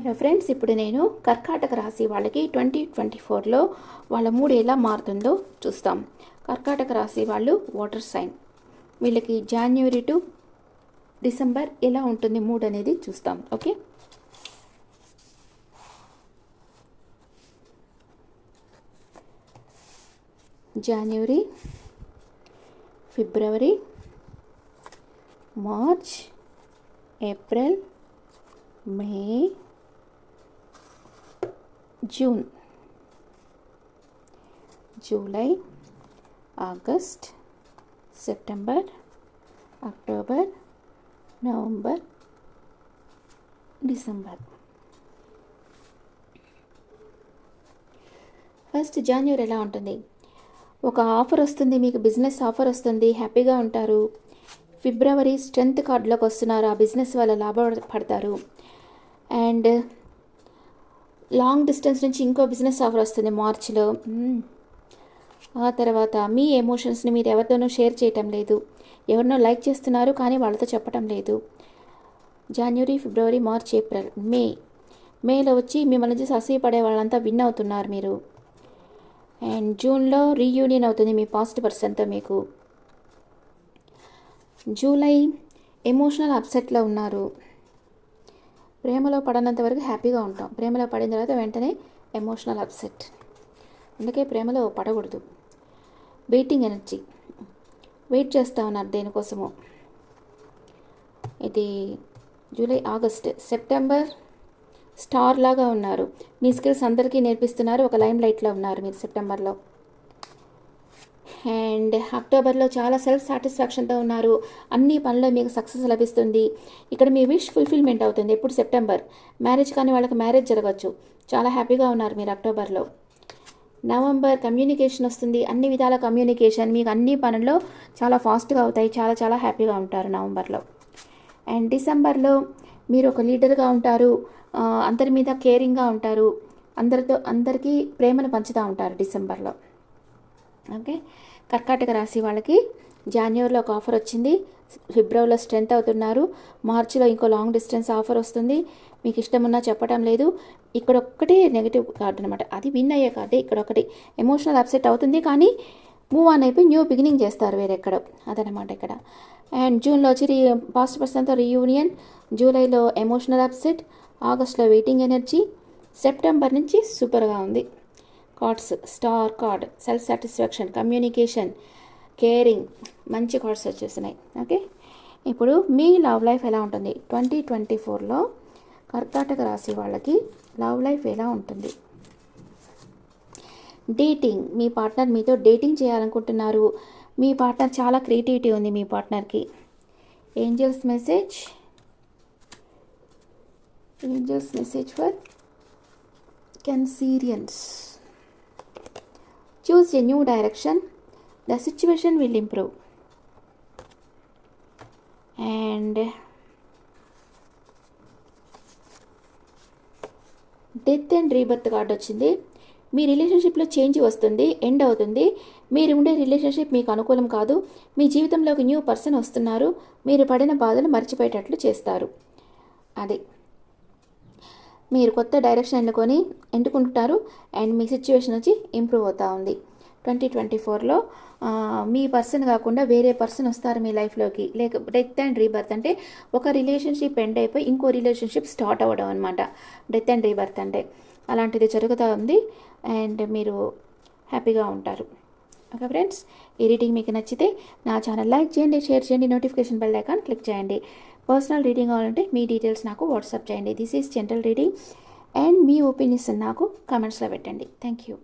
Hello friends, ఇప్పుడు నేను కర్కాటక రాశి వాళ్ళకి 2024లో వాళ్ళ మూడు ఎలా మారుతుందో చూస్తాం. కర్కాటక రాశి వాళ్ళు వాటర్ సైన్, వీళ్ళకి జనవరి టు డిసెంబర్ ఎలా ఉంటుంది మూడ్ అనేది చూస్తాం. Okay, January, February, March, April, May, June, July, August, September, October, November, December. First January ఎలా ఉంటుంది? ఒక ఆఫర్ వస్తుంది, మీకు బిజినెస్ ఆఫర్ వస్తుంది, హ్యాపీగా ఉంటారు. ఫిబ్రవరి స్ట్రెంత్ కార్డులోకి వస్తున్నారు, ఆ బిజినెస్ వల్ల లాభపడతారు. అండ్ లాంగ్ డిస్టెన్స్ నుంచి ఇంకో బిజినెస్ ఆఫర్ వస్తుంది మార్చిలో. ఆ తర్వాత మీ ఎమోషన్స్ని మీరు ఎవరితోనూ షేర్ చేయటం లేదు, ఎవరినో లైక్ చేస్తున్నారు కానీ వాళ్ళతో చెప్పటం లేదు. జనవరి, ఫిబ్రవరి, మార్చ్, ఏప్రిల్, మేలో వచ్చి మిమ్మల్ని చూసి అసూయపడే వాళ్ళంతా విన్ అవుతున్నారు మీరు. అండ్ జూన్లో రీయూనియన్ అవుతుంది మీ పాస్ట్ పర్సన్తో మీకు. జూలై ఎమోషనల్ అప్సెట్లో ఉన్నారు. ప్రేమలో పడనంత వరకు హ్యాపీగా ఉంటాం, ప్రేమలో పడిన తర్వాత వెంటనే ఎమోషనల్ అప్సెట్, అందుకే ప్రేమలో పడకూడదు. వెయిటింగ్ ఎనర్జీ, వెయిట్ చేస్తూ ఉన్నారు దేనికోసమో. ఇది జూలై, ఆగస్ట్, సెప్టెంబర్ స్టార్ లాగా ఉన్నారు, మీ స్కిల్స్ అందరికీ నేర్పిస్తున్నారు, ఒక లైమ్ లైట్లో ఉన్నారు మీరు సెప్టెంబర్లో. అండ్ అక్టోబర్లో చాలా సెల్ఫ్ సాటిస్ఫాక్షన్తో ఉన్నారు, అన్ని పనుల్లో మీకు సక్సెస్ లభిస్తుంది. ఇక్కడ మీ విష్ ఫుల్ఫిల్మెంట్ అవుతుంది. ఎప్పుడు? సెప్టెంబర్. మ్యారేజ్ కానీ వాళ్ళకి మ్యారేజ్ జరగచ్చు, చాలా హ్యాపీగా ఉన్నారు మీరు అక్టోబర్లో. నవంబర్ కమ్యూనికేషన్ వస్తుంది, అన్ని విధాల కమ్యూనికేషన్, మీకు అన్ని పనుల్లో చాలా ఫాస్ట్గా అవుతాయి, చాలా చాలా హ్యాపీగా ఉంటారు నవంబర్లో. అండ్ డిసెంబర్లో మీరు ఒక లీడర్గా ఉంటారు, అందరి మీద కేరింగ్గా ఉంటారు, అందరికీ ప్రేమను పంచుతూ ఉంటారు డిసెంబర్లో. ఓకే, కర్కాటక రాశి వాళ్ళకి జనవరిలో ఒక ఆఫర్ వచ్చింది, ఫిబ్రవరిలో స్ట్రెంత్ అవుతున్నారు, మార్చిలో ఇంకో లాంగ్ డిస్టెన్స్ ఆఫర్ వస్తుంది, మీకు ఇష్టం ఉన్నా చెప్పడం లేదు. ఇక్కడ ఒక్కటే నెగిటివ్ కార్డు అనమాట, అది విన్ అయ్యే కార్డే. ఇక్కడ ఒకటి ఎమోషనల్ అప్సెట్ అవుతుంది కానీ మూవ్ ఆన్ అయిపోయి న్యూ బిగినింగ్ చేస్తారు వేరెక్కడో, అదనమాట ఇక్కడ. అండ్ జూన్లో వచ్చి పాస్ట్ పర్సన్తో రీయూనియన్, జూలైలో ఎమోషనల్ అప్సెట్, ఆగస్ట్లో వెయిటింగ్ ఎనర్జీ, సెప్టెంబర్ నుంచి సూపర్గా ఉంది. Cards, star card, self satisfaction, communication, caring, మంచి కార్డ్స్ వచ్చేస్తున్నాయి. ఓకే, ఇప్పుడు మీ లవ్ లైఫ్ ఎలా ఉంటుంది 2024లో కర్కాటక రాశి వాళ్ళకి లవ్ లైఫ్ ఎలా ఉంటుంది? డేటింగ్, మీ పార్ట్నర్ మీతో డేటింగ్ చేయాలనుకుంటున్నారు, మీ పార్ట్నర్ చాలా క్రియేటివిటీ ఉంది మీ పార్ట్నర్కి. Angels message for Cancerians. Choose a new direction, the situation will improve. And death and rebirth card వచ్చింది. మీ రిలేషన్షిప్లో చేంజ్ వస్తుంది, ఎండ్ అవుతుంది, మీరు ఉండే రిలేషన్షిప్ మీకు అనుకూలం కాదు, మీ జీవితంలోకి న్యూ పర్సన్ వస్తున్నారు, మీరు పడిన బాధలు మర్చిపోయేటట్లు చేస్తారు. అది మీరు కొత్త డైరెక్షన్ ఎన్నుకుంటారు అండ్ మీ సిచ్యువేషన్ వచ్చి ఇంప్రూవ్ అవుతూ ఉంది. 2024లో మీ పర్సన్ కాకుండా వేరే పర్సన్ వస్తారు మీ లైఫ్లోకి. లేక డెత్ అండ్ రీబర్త్ అంటే ఒక రిలేషన్షిప్ ఎండ్ అయిపోయి ఇంకో రిలేషన్షిప్ స్టార్ట్ అవ్వడం అనమాట డెత్ అండ్ రీబర్త్ అంటే. అలాంటిది జరుగుతూ ఉంది అండ్ మీరు హ్యాపీగా ఉంటారు. ఓకే ఫ్రెండ్స్, ఈ రీడింగ్ మీకు నచ్చితే నా ఛానల్ లైక్ చేయండి, షేర్ చేయండి, నోటిఫికేషన్ బెల్ ఐకాన్ క్లిక్ చేయండి. పర్సనల్ రీడింగ్ కావాలంటే మీ డీటెయిల్స్ నాకు వాట్సాప్ చేయండి. This is general reading and me opinions నాకు కామెంట్స్లో పెట్టండి. Thank you.